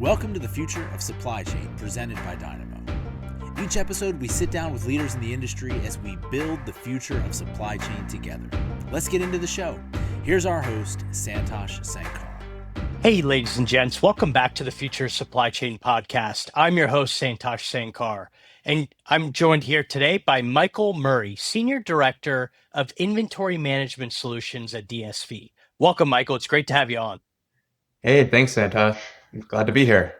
Welcome to the Future of Supply Chain, presented by Dynamo. Each episode, we sit down with leaders in the industry as we build the future of supply chain together. Let's get into the show. Here's our host, Santosh Sankar. Hey, ladies and gents, welcome back to the Future Supply Chain Podcast. I'm your host, Santosh Sankar, and I'm joined here today by Michael Murray, Senior Director of Inventory Management Solutions at DSV. Welcome, Michael. It's great to have you on. Hey, thanks, Santosh. I'm glad to be here.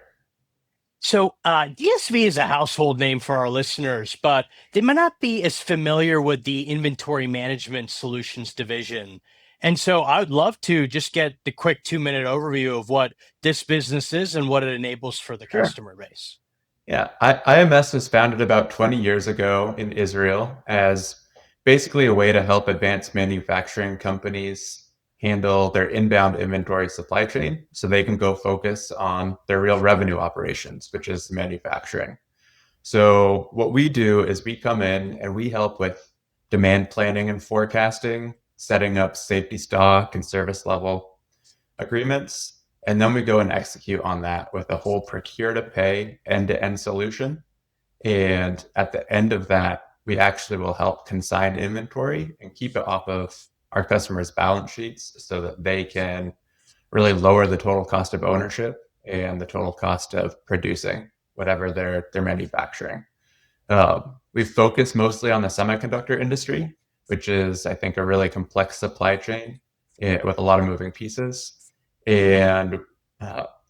So, DSV is a household name for our listeners, but they might not be as familiar with the Inventory Management Solutions division. And so I would love to just get the quick 2-minute overview of what this business is and what it enables for the Sure. customer base. Yeah, IMS was founded about 20 years ago in Israel as basically a way to help advanced manufacturing companies handle their inbound inventory supply chain so they can go focus on their real revenue operations, which is manufacturing. So what we do is we come in and we help with demand planning and forecasting, setting up safety stock and service level agreements. And then we go and execute on that with a whole procure to pay end-to-end solution. And at the end of that, we actually will help consign inventory and keep it off of our customers' balance sheets so that they can really lower the total cost of ownership and the total cost of producing whatever they're manufacturing. We've focused mostly on the semiconductor industry, which is, I think, a really complex supply chain with a lot of moving pieces. And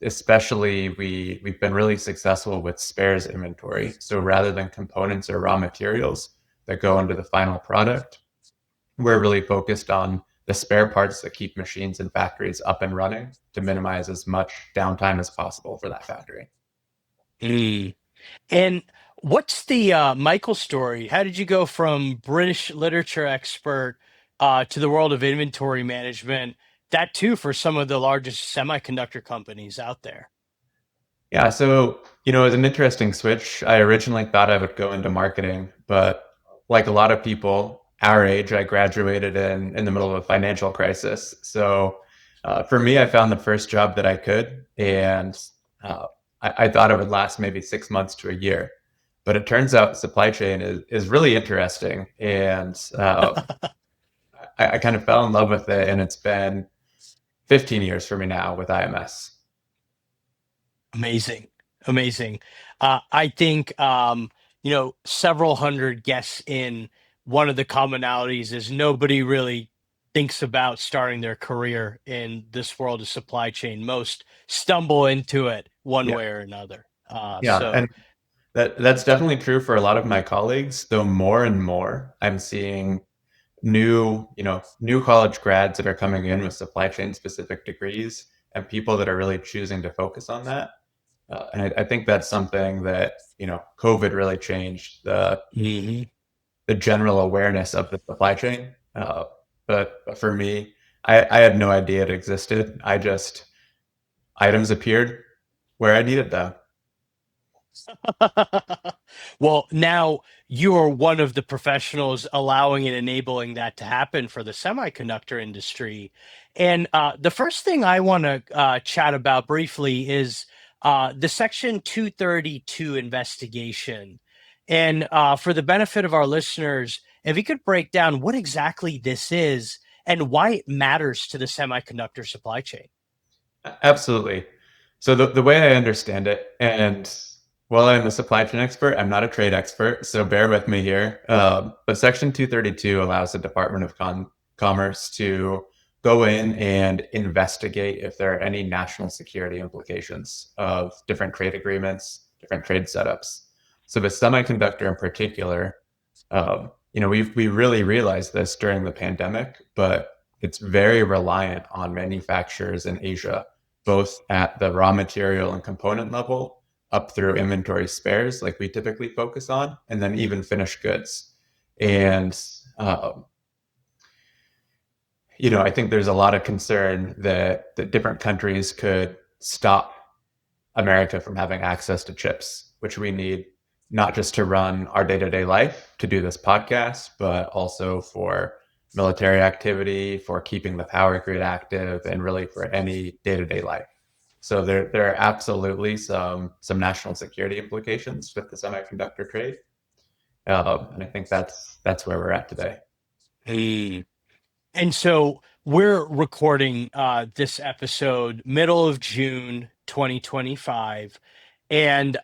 especially, we've been really successful with spares inventory. So rather than components or raw materials that go into the final product, we're really focused on the spare parts that keep machines and factories up and running to minimize as much downtime as possible for that factory. And what's the Michael story? How did you go from British literature expert to the world of inventory management? That too for some of the largest semiconductor companies out there. Yeah, so, it was an interesting switch. I originally thought I would go into marketing, but like a lot of people our age, I graduated in the middle of a financial crisis. So for me, I found the first job that I could, and I thought it would last maybe 6 months to a year. But it turns out supply chain is really interesting, and I kind of fell in love with it, and it's been 15 years for me now with IMS. Amazing. Amazing. I think, several hundred guests in, one of the commonalities is nobody really thinks about starting their career in this world of supply chain. Most stumble into it one Yeah, way or another. yeah, and that's definitely true for a lot of my colleagues. Though more and more, I'm seeing new college grads that are coming in with supply chain specific degrees and people that are really choosing to focus on that. And I think that's something that, COVID really changed Mhm. the general awareness of the supply chain. But for me, I had no idea it existed. Items appeared where I needed them. Well, now you are one of the professionals allowing and enabling that to happen for the semiconductor industry. And the first thing I want to chat about briefly is the Section 232 investigation. And for the benefit of our listeners, if you could break down what exactly this is and why it matters to the semiconductor supply chain. Absolutely. So the way I understand it, and while I'm a supply chain expert, I'm not a trade expert, so bear with me here. But Section 232 allows the Department of Commerce to go in and investigate if there are any national security implications of different trade agreements, different trade setups. So with semiconductor in particular, we really realized this during the pandemic, but it's very reliant on manufacturers in Asia, both at the raw material and component level, up through inventory spares, like we typically focus on, and then even finished goods. And, I think there's a lot of concern that different countries could stop America from having access to chips, which we need not just to run our day-to-day life, to do this podcast, but also for military activity, for keeping the power grid active, and really for any day-to-day life. So there are absolutely some national security implications with the semiconductor trade, and I think that's where we're at today. And so we're recording this episode middle of June 2025. And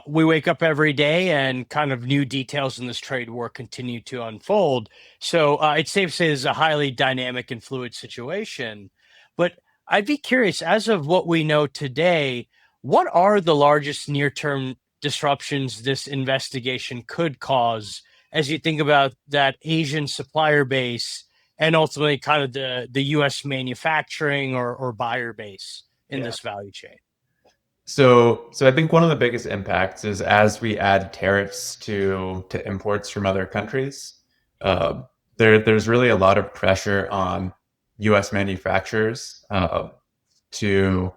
we wake up every day and kind of new details in this trade war continue to unfold. So it's safe to say it's a highly dynamic and fluid situation. But I'd be curious, as of what we know today, what are the largest near term disruptions this investigation could cause as you think about that Asian supplier base and ultimately kind of the US manufacturing or buyer base in Yeah. this value chain? So I think one of the biggest impacts is as we add tariffs to imports from other countries, uh, there's really a lot of pressure on U.S. manufacturers to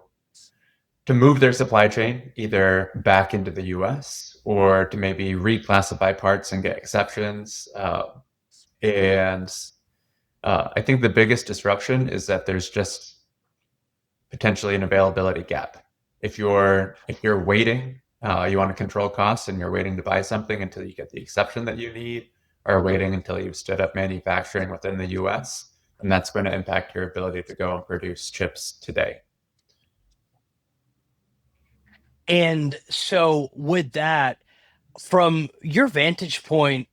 move their supply chain either back into the U.S. or to maybe reclassify parts and get exceptions. And I think the biggest disruption is that there's just potentially an availability gap. If you're waiting, you want to control costs, and you're waiting to buy something until you get the exception that you need, or waiting until you've stood up manufacturing within the U.S., and that's going to impact your ability to go and produce chips today. And so, with that, from your vantage point,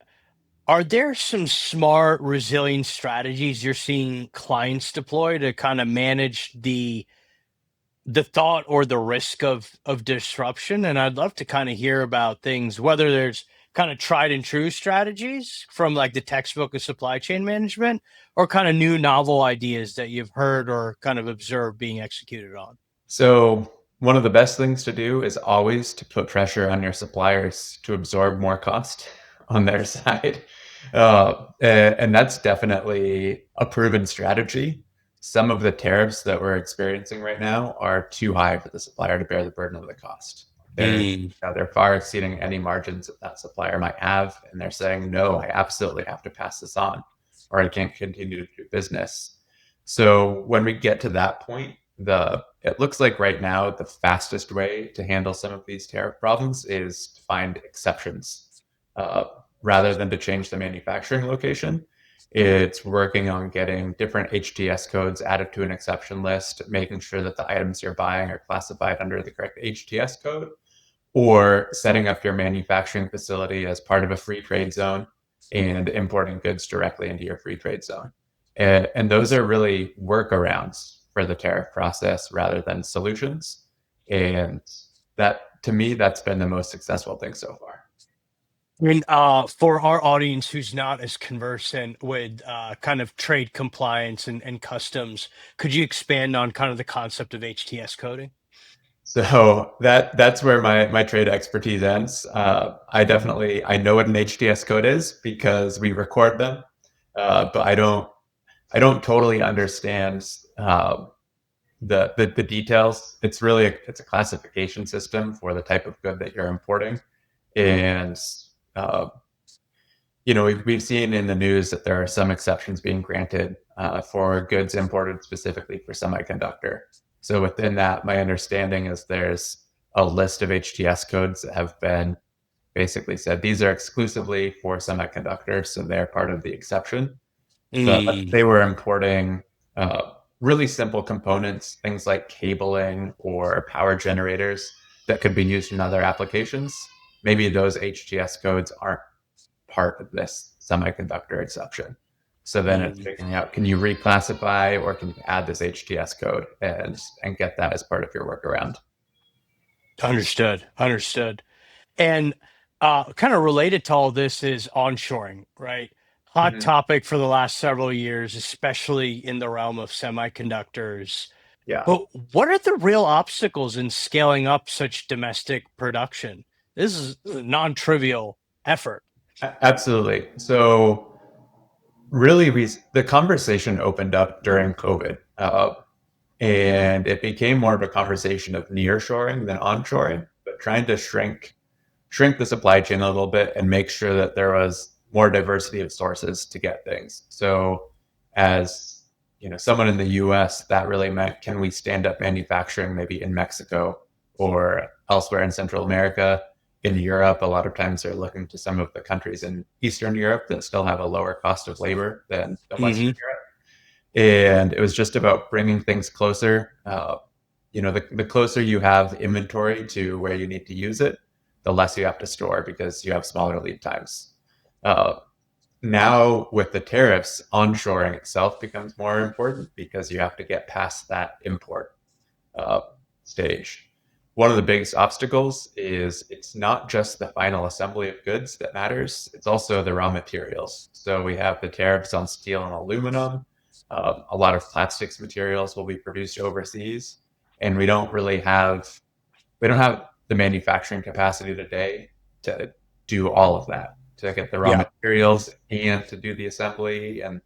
are there some smart, resilient strategies you're seeing clients deploy to kind of manage the thought or the risk of disruption? And I'd love to kind of hear about things, whether there's kind of tried and true strategies from like the textbook of supply chain management, or kind of new novel ideas that you've heard or kind of observed being executed on. So one of the best things to do is always to put pressure on your suppliers to absorb more cost on their side. And that's definitely a proven strategy. Some of the tariffs that we're experiencing right now are too high for the supplier to bear the burden of the cost. They're far exceeding any margins that supplier might have. And they're saying, no, I absolutely have to pass this on, or I can't continue to do business. So when we get to that point, it looks like right now the fastest way to handle some of these tariff problems is to find exceptions rather than to change the manufacturing location. It's working on getting different HTS codes added to an exception list, making sure that the items you're buying are classified under the correct HTS code, or setting up your manufacturing facility as part of a free trade zone and importing goods directly into your free trade zone. And those are really workarounds for the tariff process rather than solutions. And that, to me, that's been the most successful thing so far. And for our audience who's not as conversant with kind of trade compliance and customs, could you expand on kind of the concept of HTS coding? So that's where my trade expertise ends. I know what an HTS code is because we record them, but I don't totally understand the details. It's really it's a classification system for the type of good that you're importing, and uh, we've seen in the news that there are some exceptions being granted for goods imported specifically for semiconductor. So within that, my understanding is there's a list of HTS codes that have been basically said these are exclusively for semiconductors, so they're part of the exception. But they were importing really simple components, things like cabling or power generators that could be used in other applications. Maybe those HTS codes aren't part of this semiconductor exception. So then it's figuring out, can you reclassify or can you add this HTS code and get that as part of your workaround? Understood. And kind of related to all this is onshoring, right? Hot Mhm. topic for the last several years, especially in the realm of semiconductors. Yeah, But what are the real obstacles in scaling up such domestic production? This is a non-trivial effort. absolutely. So really, the conversation opened up during COVID. And it became more of a conversation of nearshoring than onshoring, but trying to shrink the supply chain a little bit and make sure that there was more diversity of sources to get things. So as someone in the US, that really meant, can we stand up manufacturing maybe in Mexico or elsewhere in Central America? In Europe, a lot of times they're looking to some of the countries in Eastern Europe that still have a lower cost of labor than Western Hmm. Europe. And it was just about bringing things closer. The closer you have inventory to where you need to use it, the less you have to store because you have smaller lead times. Uh, Now with the tariffs, onshoring itself becomes more important because you have to get past that import uh, stage. One of the biggest obstacles is it's not just the final assembly of goods that matters, it's also the raw materials. So we have the tariffs on steel and aluminum. A lot of plastics materials will be produced overseas, and we don't have the manufacturing capacity today to do all of that, to get the raw Yeah. materials and to do the assembly and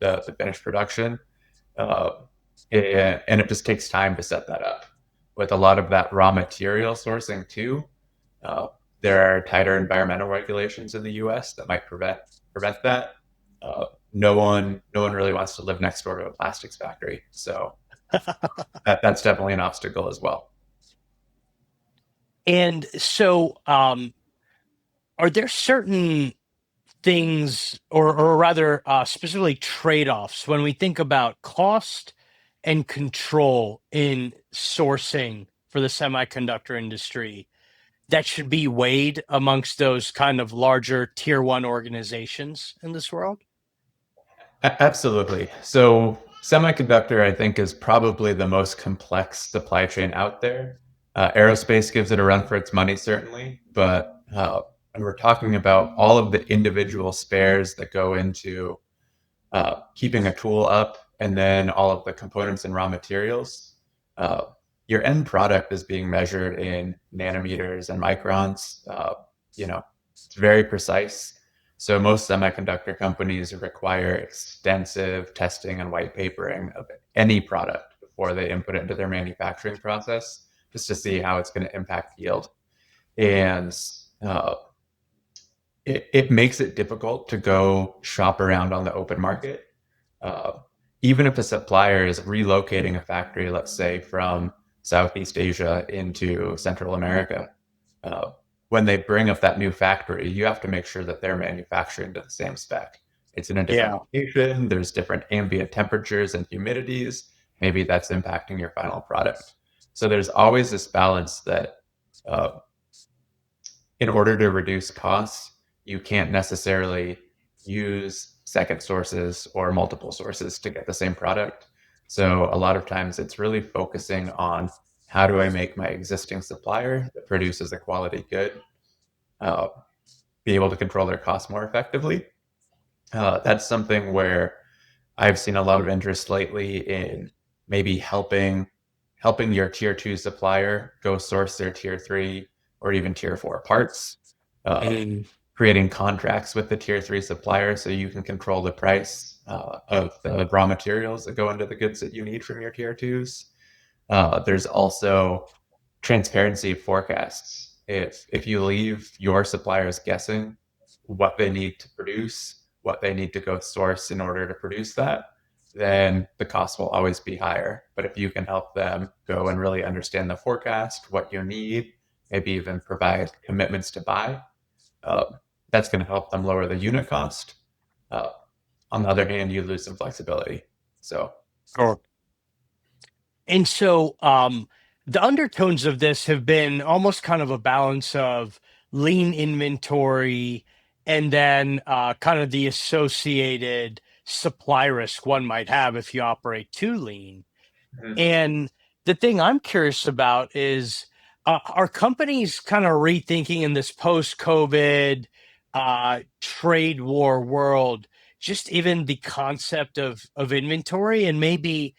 the finished production. Uh, and it just takes time to set that up. With a lot of that raw material sourcing too, uh, there are tighter environmental regulations in the U.S. that might prevent that. No one really wants to live next door to a plastics factory, so that's definitely an obstacle as well. And so, are there certain things, or rather, specifically trade-offs when we think about cost and control in sourcing for the semiconductor industry that should be weighed amongst those kind of larger tier one organizations in this world? Absolutely. So semiconductor, I think, is probably the most complex supply chain out there. Aerospace gives it a run for its money, certainly, but when we're talking about all of the individual spares that go into keeping a tool up, and then all of the components and raw materials, uh, your end product is being measured in nanometers and microns. It's very precise. So most semiconductor companies require extensive testing and white papering of any product before they input it into their manufacturing process, just to see how it's going to impact yield. And uh, it makes it difficult to go shop around on the open market. uh, Even if a supplier is relocating a factory, let's say from Southeast Asia into Central America, uh, when they bring up that new factory, you have to make sure that they're manufacturing to the same spec. It's in a different Yeah. location, there's different ambient temperatures and humidities. Maybe that's impacting your final product. So there's always this balance that uh, in order to reduce costs, you can't necessarily use second sources or multiple sources to get the same product. So a lot of times it's really focusing on, how do I make my existing supplier that produces a quality good uh, be able to control their costs more effectively. That's something where I've seen a lot of interest lately in maybe helping your tier two supplier go source their tier three or even tier four parts, uh, Mm. creating contracts with the tier three supplier so you can control the price of the raw materials that go into the goods that you need from your tier twos. There's also transparency of forecasts. If you leave your suppliers guessing what they need to produce, what they need to go source in order to produce that, then the cost will always be higher. But if you can help them go and really understand the forecast, what you need, maybe even provide commitments to buy, uh, that's going to help them lower the unit cost. Uh, on the other hand, you lose some flexibility. So Sure. And so, the undertones of this have been almost kind of a balance of lean inventory and then kind of the associated supply risk one might have if you operate too lean. mhm. And the thing I'm curious about is, are companies kind of rethinking in this post COVID trade war world, just even the concept of inventory, and maybe,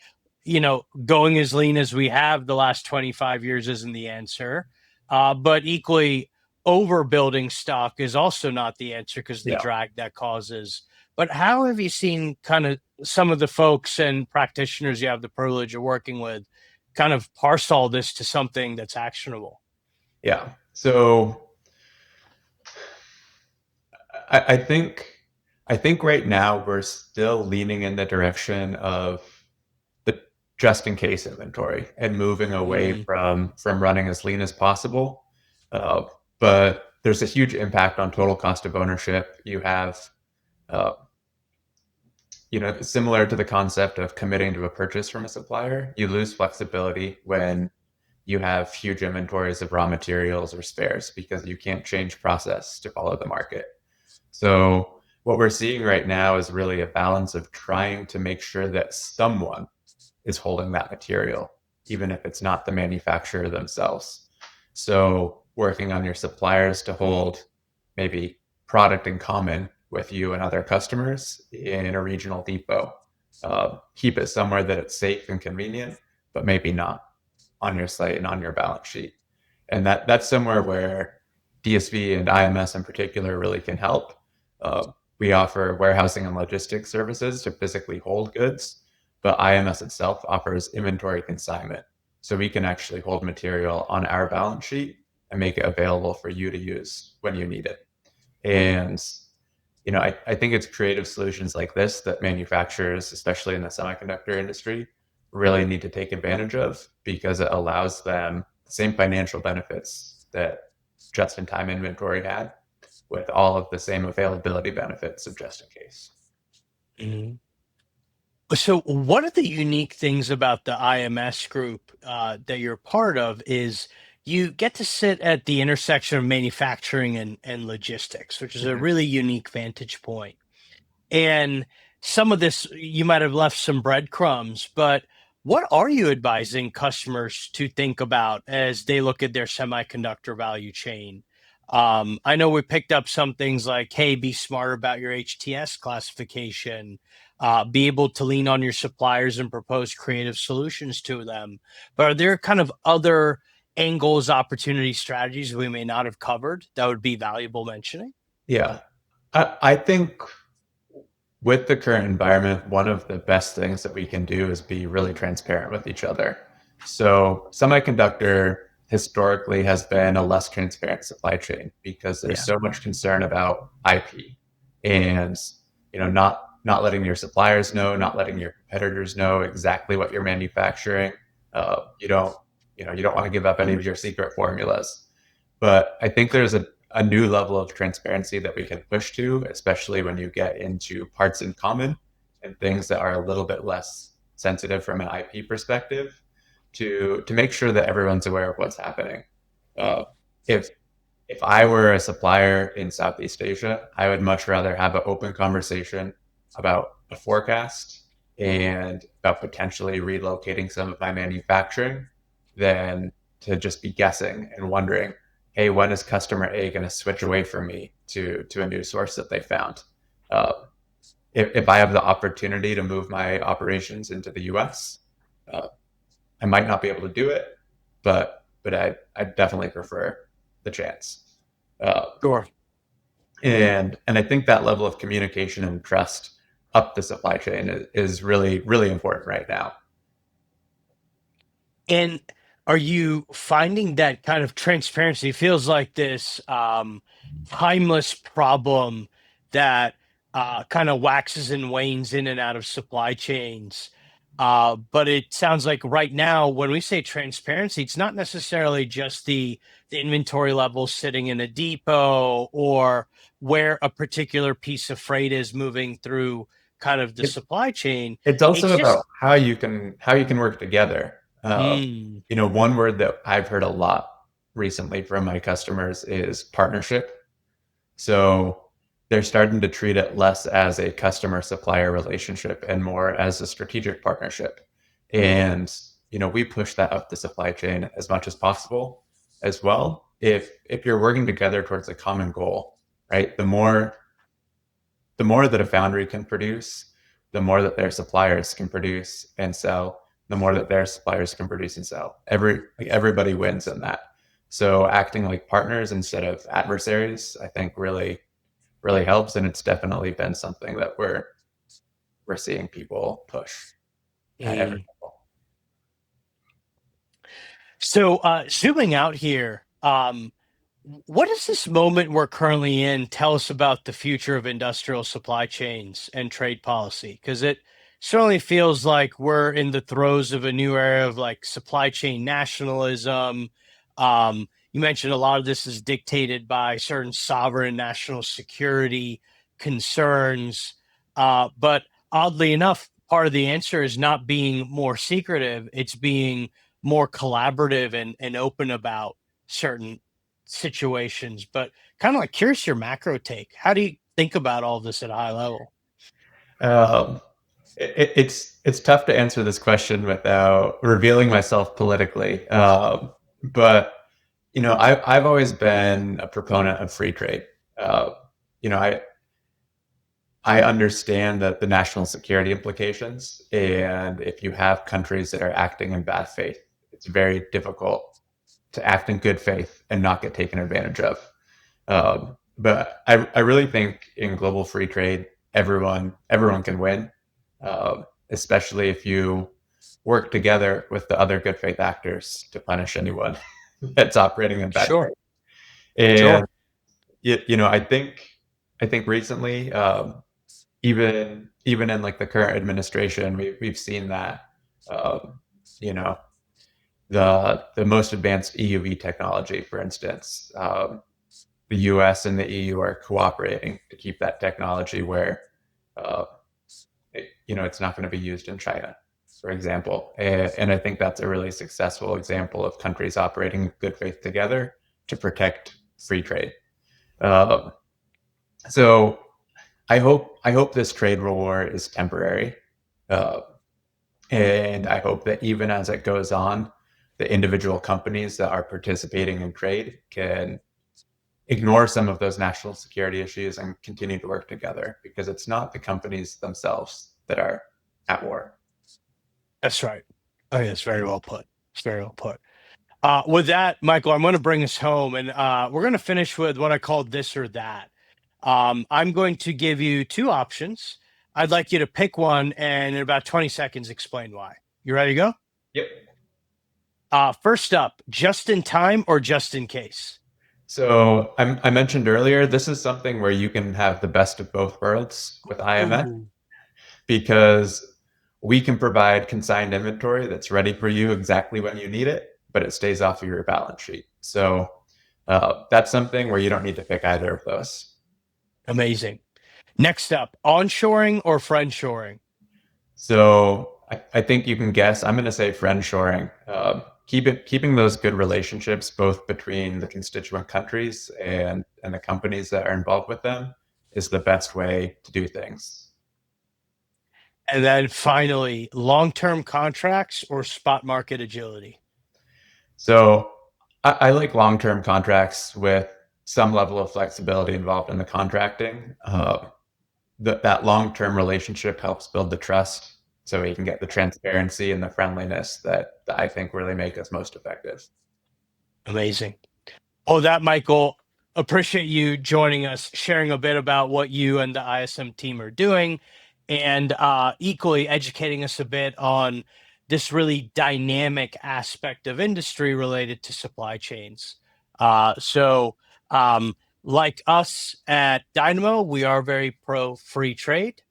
going as lean as we have the last 25 years isn't the answer. But equally, overbuilding stock is also not the answer because the Yeah. drag that causes. But how have you seen kind of some of the folks and practitioners you have the privilege of working with kind of parse all this to something that's actionable? Yeah. So I think I think right now we're still leaning in the direction of the just in case inventory and moving away Mm, from running as lean as possible. Uh, but there's a huge impact on total cost of ownership. You have, uh, similar to the concept of committing to a purchase from a supplier, you lose flexibility when you have huge inventories of raw materials or spares because you can't change process to follow the market. So what we're seeing right now is really a balance of trying to make sure that someone is holding that material, even if it's not the manufacturer themselves. So working on your suppliers to hold maybe product in common with you and other customers in a regional depot. Keep it somewhere that it's safe and convenient, but maybe not on your site and on your balance sheet. And that's somewhere where DSV and IMS in particular really can help. Uh, we offer warehousing and logistics services to physically hold goods, but IMS itself offers inventory consignment. So we can actually hold material on our balance sheet and make it available for you to use when you need it. And I think it's creative solutions like this that manufacturers, especially in the semiconductor industry, really need to take advantage of because it allows them the same financial benefits that just-in-time inventory had with all of the same availability benefits of just in case. mm. So one of the unique things about the IMS group that you're part of is you get to sit at the intersection of manufacturing and logistics, which is a Mhm. really unique vantage point. And some of this, you might have left some breadcrumbs, but what are you advising customers to think about as they look at their semiconductor value chain? I know we picked up some things like, hey, be smart about your HTS classification, be able to lean on your suppliers and propose creative solutions to them. But are there kind of other angles, opportunity strategies we may not have covered that would be valuable mentioning? Yeah. I think with the current environment, one of the best things that we can do is be really transparent with each other. So, semiconductor historically has been a less transparent supply chain because there's Yeah. so much concern about IP and not letting your suppliers know, not letting your competitors know exactly what you're manufacturing. You don't want to give up any of your secret formulas. But I think there's a new level of transparency that we can push to, especially when you get into parts in common and things that are a little bit less sensitive from an IP perspective to make sure that everyone's aware of what's happening. Uh, if if I were a supplier in Southeast Asia, I would much rather have an open conversation about a forecast and about potentially relocating some of my manufacturing than to just be guessing and wondering, hey, when is customer A going to switch away from me to a new source that they found? Uh, if I have the opportunity to move my operations into the US, uh, I might not be able to do it, but I definitely prefer the chance. Uh, Sure. and I think that level of communication and trust up the supply chain is really really important right now. And are you finding that kind of transparency feels like this timeless problem that kind of waxes and wanes in and out of supply chains? But it sounds like right now, when we say transparency, it's not necessarily just the inventory level sitting in a depot or where a particular piece of freight is moving through kind of the It, supply chain. it's It's also just about how you can work together. mm, One word that I've heard a lot recently from my customers is partnership. So they're starting to treat it less as a customer supplier relationship and more as a strategic partnership. And we push that up the supply chain as much as possible as well. If you're working together towards a common goal, right? The more that a foundry can produce, the more that their suppliers can produce and sell, the more that their suppliers can produce and sell. Everybody wins in that. So acting like partners instead of adversaries, I think really really helps, and it's definitely been something that we're seeing people push at every mm. level. So, zooming out here, What does this moment we're currently in tell us about the future of industrial supply chains and trade policy? Because it certainly feels like we're in the throes of a new era of like supply chain nationalism. You mentioned a lot of this is dictated by certain sovereign national security concerns. But oddly enough, part of the answer is not being more secretive, it's being more collaborative and open about certain situations, but kind of like curious your macro take. How do you think about all this at a high level? Um, it's tough to answer this question without revealing myself politically. But I've always been a proponent of free trade. Uh, you know, I understand that the national security implications, and if you have countries that are acting in bad faith, it's very difficult to act in good faith and not get taken advantage of. But I really think in global free trade, everyone can win, especially if you work together with the other good faith actors to punish anyone that's operating in bad Sure, faith. And sure, I think recently, even in like the current administration, we've seen that um, you know the most advanced EUV technology, for instance. The US and the EU are cooperating to keep that technology where uh, it's not going to be used in China, for example. And I think that's a really successful example of countries operating in good faith together to protect free trade. Um, so I hope this trade war is temporary, uh, and I hope that even as it goes on, the individual companies that are participating in trade can ignore some of those national security issues and continue to work together, because it's not the companies themselves that are at war. that's right. Oh, yeah, it's very well put. It's very well put. With that, Michael, I'm going to bring us home, and we're going to finish with what I call this or that. I'm going to give you two options. I'd like you to pick one, and in about 20 seconds, explain why. You ready to go? Yep. First up, just in time or just in case? So I mentioned earlier, this is something where you can have the best of both worlds with IMS, Ooh. because we can provide consigned inventory that's ready for you exactly when you need it, but it stays off of your balance sheet. So that's something where you don't need to pick either of those. Amazing. Next up, onshoring or friendshoring? So I think you can guess. I'm going to say friendshoring. Keeping those good relationships both between the constituent countries and the companies that are involved with them is the best way to do things. And then finally, long-term contracts or spot market agility? So I like long-term contracts with some level of flexibility involved in the contracting. That long-term relationship helps build the trust, so we can get the transparency and the friendliness that I think really make us most effective. Amazing. Oh, that, Michael, appreciate you joining us, sharing a bit about what you and the ISM team are doing, and equally educating us a bit on this really dynamic aspect of industry related to supply chains. So, like us at Dynamo, we are very pro free trade.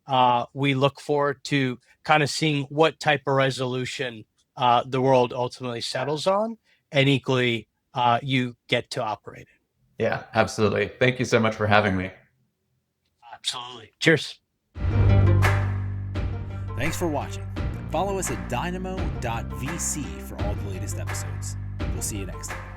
We look forward to kind of seeing what type of resolution the world ultimately settles on, and equally, you get to operate it. Yeah, absolutely. Thank you so much for having me. Absolutely. Cheers. Thanks for watching. Follow us at dynamo.vc for all the latest episodes. We'll see you next time.